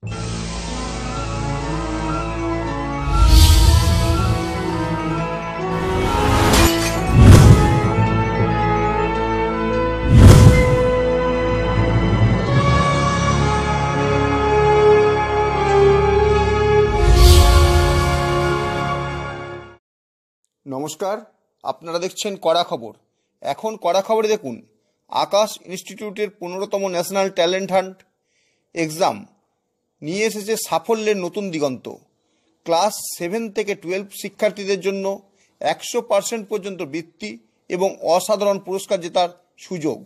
নমস্কার, আপনারা দেখছেন কড়া খবর। এখন কড়া খবরে দেখুন, আকাশ ইনস্টিটিউটের 15তম ন্যাশনাল ট্যালেন্ট হান্ট এক্সাম নিয়ে এসেছে সাফল্যের নতুন দিগন্ত। ক্লাস 7 থেকে 12 শিক্ষার্থীদের জন্য 100% পর্যন্ত বৃত্তি এবং অসাধারণ পুরস্কার জেতার সুযোগ।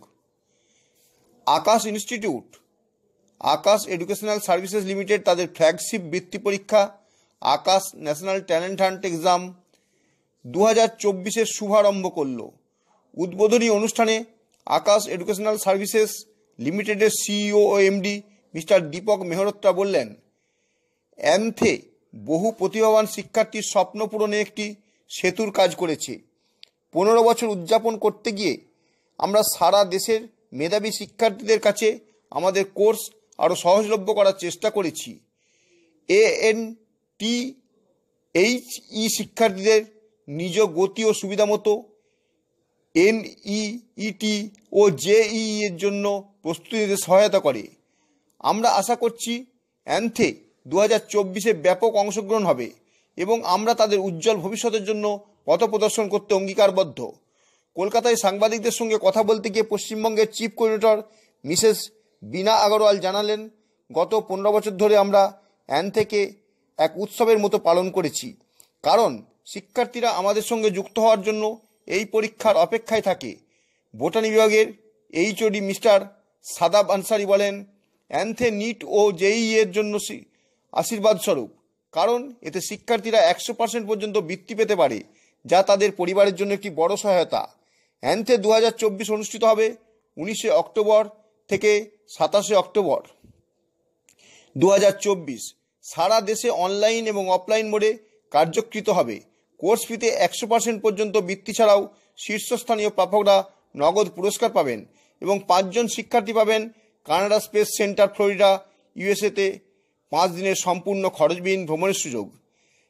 আকাশ ইনস্টিটিউট, আকাশ এডুকেশনাল সার্ভিসেস লিমিটেড তাদের ফ্ল্যাগশিপ বৃত্তি পরীক্ষা আকাশ ন্যাশনাল ট্যালেন্ট হান্ট এক্সাম 2024-এর শুভারম্ভ করল। উদ্বোধনী অনুষ্ঠানে আকাশ এডুকেশনাল সার্ভিসেস লিমিটেডের সিইও ও এমডি মিস্টার দীপক মেহরোত্রা বললেন, অ্যান্থে বহু প্রতিভাবান শিক্ষার্থীর স্বপ্ন পূরণে একটি সেতুর কাজ করেছে। 15 বছর উদযাপন করতে গিয়ে আমরা সারা দেশের মেধাবী শিক্ষার্থীদের কাছে আমাদের কোর্স আরও সহজলভ্য করার চেষ্টা করেছি। এনটিএইচই শিক্ষার্থীদের নিজ গতি ও সুবিধা মতো এনইইটি ও জেইই এর জন্য প্রস্তুতি নিতে সহায়তা করে। আমরা আশা করছি অ্যান্থে 2024-এ ব্যাপক অংশগ্রহণ হবে এবং আমরা তাদের উজ্জ্বল ভবিষ্যতের জন্য পথপ্রদর্শন করতে অঙ্গীকারবদ্ধ। কলকাতায় সাংবাদিকদের সঙ্গে কথা বলতে গিয়ে পশ্চিমবঙ্গের চিফ কোঅর্ডিনেটর মিসেস বীণা আগরওয়াল জানালেন, গত 15 বছর ধরে আমরা অ্যান্থেকে এক উৎসবের মতো পালন করেছি, কারণ শিক্ষার্থীরা আমাদের সঙ্গে যুক্ত হওয়ার জন্য এই পরীক্ষার অপেক্ষায় থাকে। বোটানি বিভাগের এইচওডি মিস্টার সাদাব আনসারি বলেন, অ্যান্থে নিট ও জেইই এর জন্য আশীর্বাদ স্বরূপ, কারণ এতে শিক্ষার্থীরা 100% পর্যন্ত বৃত্তি পেতে পারে, যা তাদের পরিবারের জন্য একটি বড় সহায়তা। অ্যান্থে 2024 অনুষ্ঠিত হবে 19 অক্টোবর থেকে 27 অক্টোবর 2024। সারা দেশে অনলাইন এবং অফলাইন মোডে কার্যকৃত হবে। কোর্স ফিতে 100% পর্যন্ত বৃত্তি ছাড়াও শীর্ষস্থানীয় প্রাপকরা নগদ পুরস্কার পাবেন এবং 5 জন শিক্ষার্থী পাবেন কানাডা স্পেস সেন্টার ফ্লোরিডা ইউএসএতে 5 দিনের সম্পূর্ণ খরচবিহীন ভ্রমণের সুযোগ।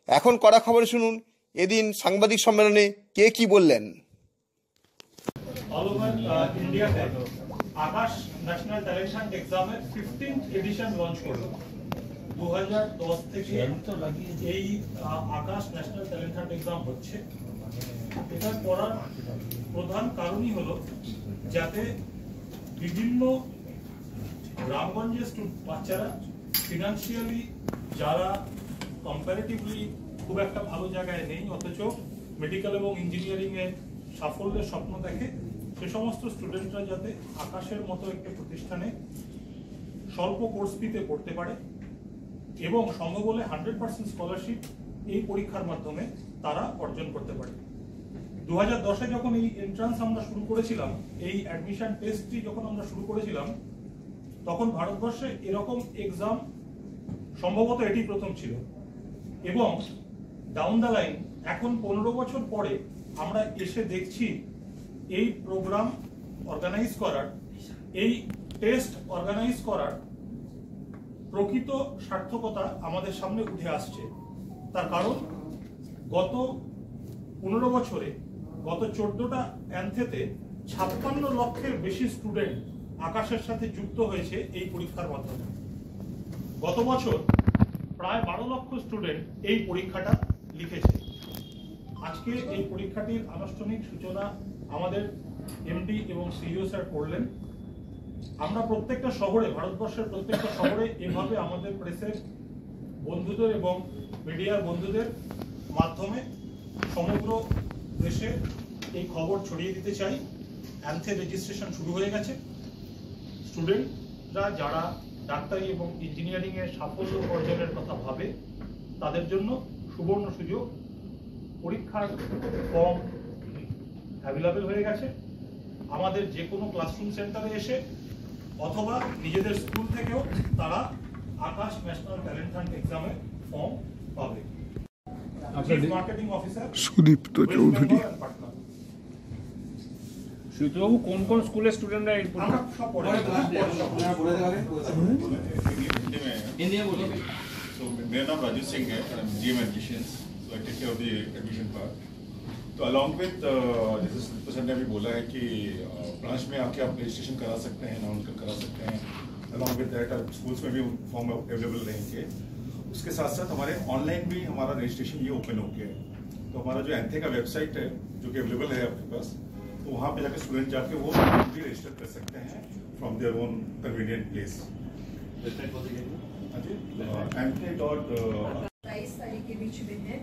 এখন কড়া খবরে শুনুন এদিন সাংবাদিক সম্মেলনে কে কি বললেন। অল ওভার ইন্ডিয়াতে আকাশ ন্যাশনাল ট্যালেন্ট হান্ট এক্সামের 15th এডিশন লঞ্চ করলো। 2010 থেকে এই আকাশ ন্যাশনাল ট্যালেন্ট হান্ট এক্সাম হচ্ছে। এটা করার প্রধান কারণই হলো যাতে বিভিন্ন গ্রামগঞ্জের বাচ্চারা ফিনান্সিয়ালি যারা কম্পারেটিভলি খুব একটা ভালো জায়গায় নেই, অথচ মেডিকেল এবং ইঞ্জিনিয়ারিং এ সাফল্যের স্বপ্ন দেখে, সে সমস্ত স্টুডেন্টরা যাতে আকাশের মতো একটি প্রতিষ্ঠানে স্বল্প কোর্স ফিতে পড়তে পারে এবং সম্ভব হলে 100% স্কলারশিপ এই পরীক্ষার মাধ্যমে তারা অর্জন করতে পারে। 2010-এ যখন এই এন্ট্রান্স আমরা শুরু করেছিলাম, এই অ্যাডমিশন টেস্টটি যখন আমরা শুরু করেছিলাম, তখন ভারতবর্ষে এরকম এক্সাম সম্ভবত এটি প্রথম ছিল এবং ডাউন দ্য লাইন এখন 15 বছর পরে আমরা এসে দেখছি এই প্রোগ্রাম অর্গানাইজ করার, এই টেস্ট অর্গানাইজ করার প্রকৃত সার্থকতা আমাদের সামনে উঠে আসছে। তার কারণ গত 15 বছরে গত 14টা অ্যান্থেতে 56 লক্ষের বেশি স্টুডেন্ট আকাশের সাথে যুক্ত হয়েছে এই পরীক্ষার মাধ্যমে। গত বছর প্রায় 12 লক্ষ স্টুডেন্ট এই পরীক্ষাটা লিখেছে। আজকে এই পরীক্ষাটির আনুষ্ঠানিক সূচনা আমাদের এমডি এবং সিইও স্যার করলেন। আমরা প্রত্যেকটা শহরে, ভারতবর্ষের প্রত্যেকটা শহরে এভাবে আমাদের প্রেসের বন্ধুদের এবং মিডিয়ার বন্ধুদের মাধ্যমে সমগ্র দেশে এই খবর ছড়িয়ে দিতে চাই। অ্যান্থে রেজিস্ট্রেশন শুরু হয়ে গেছে। স্টুডেন্টরা যারা ডাক্তারি এবং ইঞ্জিনিয়ারিং এর সাফল্য অর্জনের কথা ভাবে, তাদের জন্য সুবর্ণ সুযোগ। পরীক্ষার ফর্ম অ্যাভেলেবল হয়ে গেছে। আমাদের যে কোনো ক্লাসরুম সেন্টারে এসে অথবা নিজেদের স্কুল থেকেও তারা আকাশ ন্যাশনাল ট্যালেন্ট হান্ট এক্সামে ফর্ম পাবে। Marketing officer Sudipta Chowdhury. সুদীপ্তবাবু, কোন কোন স্কুলের স্টুডেন্টরা এই So मेरा नाम राजू सिंह है, GM Admissions, so I take care of the admission part. तो along with जैसे सर ने अभी बोला है कि ब्रांच में आके आप रजिस्ट्रेशन करा सकते हैं, नाउंस करा सकते हैं. Along with that स्कूल्स में भी फॉर्म अवेलेबल रहेंगे. उसके साथ साथ हमारे ऑनलाइन भी हमारा रजिस्ट्रेशन ये ओपन हो गया है. तो हमारा जो एंथे का वेबसाइट है जो कि अवेलेबल है आपके पास, तो वहाँ पे जाकर स्टूडेंट जाके वो भी रजिस्टर कर सकते हैं from their own convenient place. तारीख के बीच में है.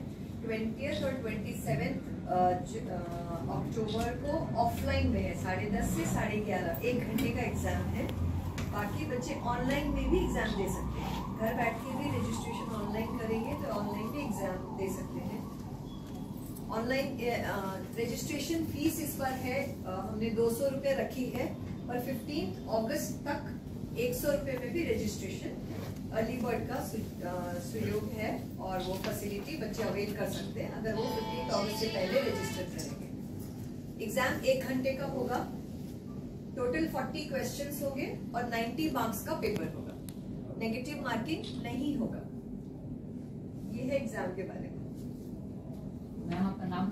20th और 27th अक्टूबर को ऑफलाइन में है, 10:30 से 11:30 1 घंटे का एग्जाम है. बाकी बच्चे ऑनलाइन में भी एग्जाम दे सकते हैं. घर बैठ के भी रजिस्ट्रेशन ऑनलाइन करेंगे तो ऑनलाइन भी एग्जाम दे सकते हैं. ऑनलाइन रजिस्ट्रेशन फीस इस बार है, हमने 200 रुपये रखी है, और 15 अगस्त तक 100 रुपये में भी रजिस्ट्रेशन अर्ली बर्ड का सुयोग है, और वो फैसिलिटी बच्चे अवेल कर सकते हैं अगर वो 15 अगस्त से पहले रजिस्टर करेंगे. एग्जाम 1 घंटे का होगा. टोटल 40 क्वेश्चंस होंगे और 90 मार्क्स का पेपर होगा. नेगेटिव मार्किंग नहीं होगा. ये है एग्जाम के बारे में. आपका नाम?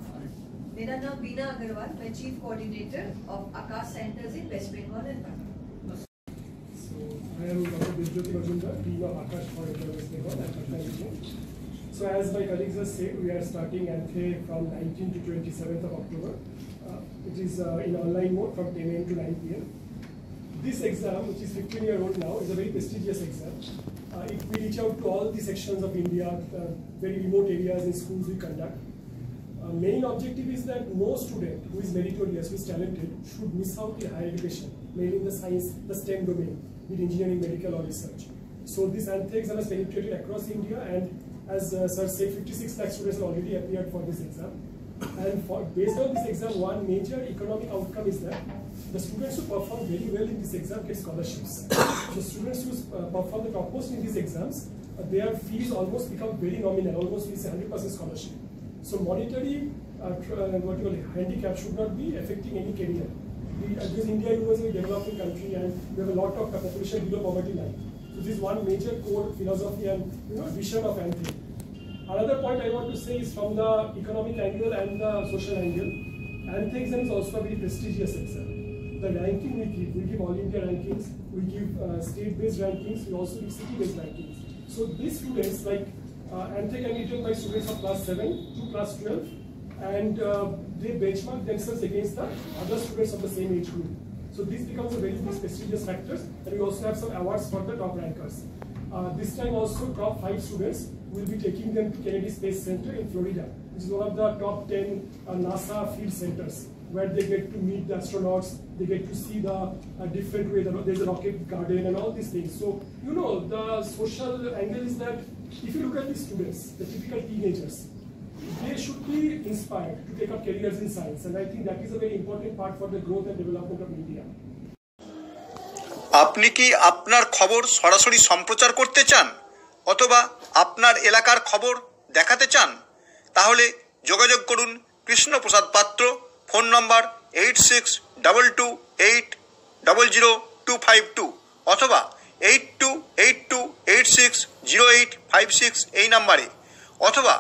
मेरा नाम बीना अग्रवाल, मैं chief coordinator of Aakash centres in West Bengal and Patna. I am Dr. Bijjyoti Majumdar, Dean of Akash for West Bengal and Patna region. So as my colleagues have said, we are starting ANTHE from 19th to 27th of October. It is in online mode from 10 a.m. to 9 p.m. This exam, which is 15-year-old now, is a very prestigious exam. If we reach out to all the sections of India, very remote areas and schools we conduct. Main objective is that no student who is meritorious, who is talented, should miss out in higher education, mainly in the science, the STEM domain, with engineering, medical or research. So this ANTHE exam has penetrated across India, and as sir said, 56 lakh students have already appeared for this exam. And based on this exam, one major economic outcome is that the students who perform very well in this exam get scholarships. So students who perform the topmost in these exams, their fees almost become very nominal, almost we say 100% scholarship. So monetary handicap should not be affecting any career. Because India is a developing country and we have a lot of population below poverty line. So this is one major core philosophy and vision of ANTHE. Another point I want to say is from the economic angle and the social angle, ANTHE exam is also a very prestigious exam. The ranking we give all India rankings, we give state-based rankings, we also give city-based rankings. So these students, like ANTHE can be done by students of class 7 to class 12, and they benchmark themselves against the other students of the same age group. So this becomes a very prestigious factor, and we also have some awards for the top rankers. This time also top 5 students will be taking them to Kennedy Space Center in Florida, which is one of the top 10 NASA field centers, where they get to meet the astronauts, they get to see the different way, there's a rocket garden and all these things. So, the social angle is that if you look at these students, the typical teenagers, they should be inspired to take up careers in science, and I think that is a very important part for the growth and development of India. আপনি কি আপনার খবর সরাসরি সম্প্রচার করতে চান অথবা আপনার এলাকার খবর দেখাতে চান? তাহলে যোগাযোগ করুন কৃষ্ণপ্রসাদ পাত্র, ফোন নম্বর 8622800252 অথবা 8282860856 এই নাম্বারে, অথবা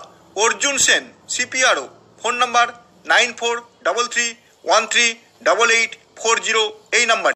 অর্জুন সেন CPRO, ফোন নম্বর 9433138840 এই নাম্বারে।